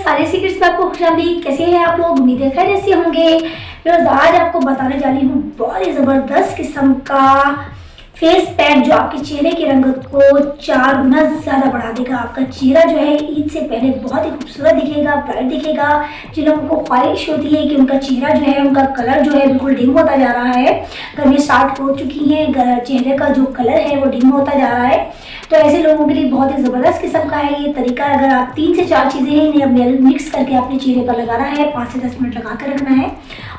सारे सीक्रेट्स में आपको खुशामदीद। कैसे हैं आप लोग? उम्मीद है खैरियत से होंगे। आज आपको बताने जा रही हूँ बहुत ही ज़बरदस्त किस्म का फेस पैक जो आपके चेहरे की रंगत को 4 गुना ज़्यादा बढ़ा देगा। आपका चेहरा जो है ईद से पहले बहुत ही खूबसूरत दिखेगा, ब्राइट दिखेगा। जिन लोगों को ख्वाहिश होती है कि उनका चेहरा जो है, उनका कलर जो है बिल्कुल डिम होता जा रहा है, गर्मी स्टार्ट हो चुकी है, चेहरे का जो कलर है वो डिम होता जा रहा है, तो ऐसे लोगों के लिए बहुत ही ज़बरदस्त किस्म का है ये तरीका। अगर आप 3 से 4 चीज़ें इन्हें मिक्स करके अपने चेहरे पर लगाना है, 5 से 10 मिनट लगा कर रखना है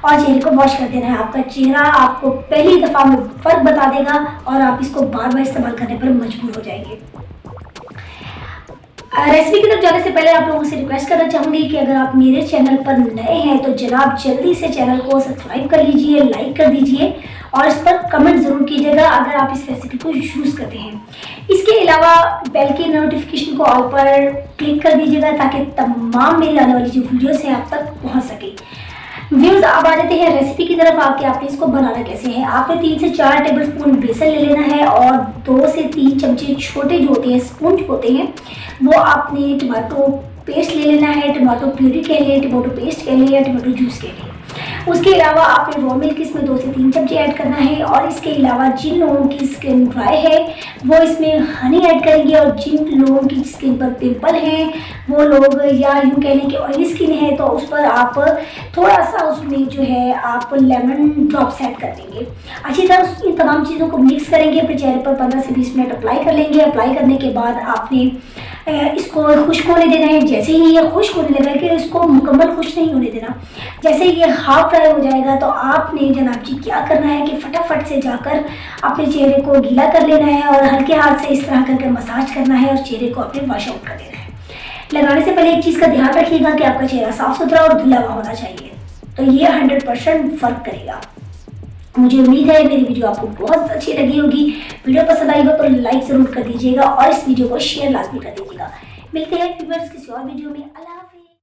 और चेहरे को वॉश कर देना है। आपका चेहरा आपको पहली दफ़ा में फ़र्क बता देगा और आप इसको बार बार इस्तेमाल करने पर मजबूर हो जाएंगे। रेसिपी की तरफ जाने से पहले आप लोगों से रिक्वेस्ट करना चाहूँगी कि अगर आप मेरे चैनल पर नए हैं तो जनाब जल्दी से चैनल को सब्सक्राइब कर लीजिए, लाइक कर दीजिए और इस पर कमेंट ज़रूर कीजिएगा अगर आप इस रेसिपी को यूज़ करते हैं। इसके अलावा बेल के नोटिफिकेशन को ऑल पर क्लिक कर दीजिएगा ताकि तमाम मेरी आने वाली जो वीडियोस हैं आप तक पहुँच सके। व्यूज़ अब आ जाते हैं रेसिपी की तरफ। आपने इसको बनाना कैसे है। आपने 3 से 4 टेबलस्पून बेसन ले लेना है और 2 से 3 चमचे छोटे जो होते हैं, स्पून जो होते हैं, वो आपने टमाटो पेस्ट ले लेना है। टमाटो प्यूरी कह लें, टमाटो पेस्ट कह लें या टमाटो जूस कह लें। उसके अलावा आपने रॉ मिल्क इसमें 2 से 3 चमचे ऐड करना है और इसके अलावा जिन लोगों की स्किन ड्राई है वो इसमें हनी ऐड करेंगे और जिन लोगों की स्किन पर पिंपल हैं वो लोग, या यूँ कह लें कि ऑयली स्किन है, तो उस पर आप थोड़ा सा उसमें जो है आप लेमन ड्रॉप्स ऐड कर देंगे। अच्छी तरह इन तमाम चीज़ों को मिक्स करेंगे, अपने चेहरे पर 15 से 20 मिनट अप्लाई कर लेंगे। अप्लाई करने के बाद आपने इसको खुश्क होने देना है। जैसे ही ये खुश्क होने लगा कि इसको मुकम्मल खुश्क नहीं होने देना, जैसे ये हाफ फ्राई हो जाएगा तो आपने जनाब जी क्या करना है कि फटाफट से जाकर अपने चेहरे को गीला कर लेना है और हल्के हाथ से इस तरह करके मसाज करना है और चेहरे को अपने वॉश आउट कर देना है। लगाने से पहले एक चीज़ का ध्यान रखिएगा कि आपका चेहरा साफ सुथरा और धुला हुआ होना चाहिए, तो ये 100% फ़र्क करेगा। मुझे उम्मीद है मेरी वीडियो आपको बहुत अच्छी लगी होगी। वीडियो पसंद आई हो तो लाइक ज़रूर कर दीजिएगा और इस वीडियो को शेयर लाजमी कर दीजिएगा। मिलते हैं किसी और वीडियो में। अल्लाह हाफ़िज़।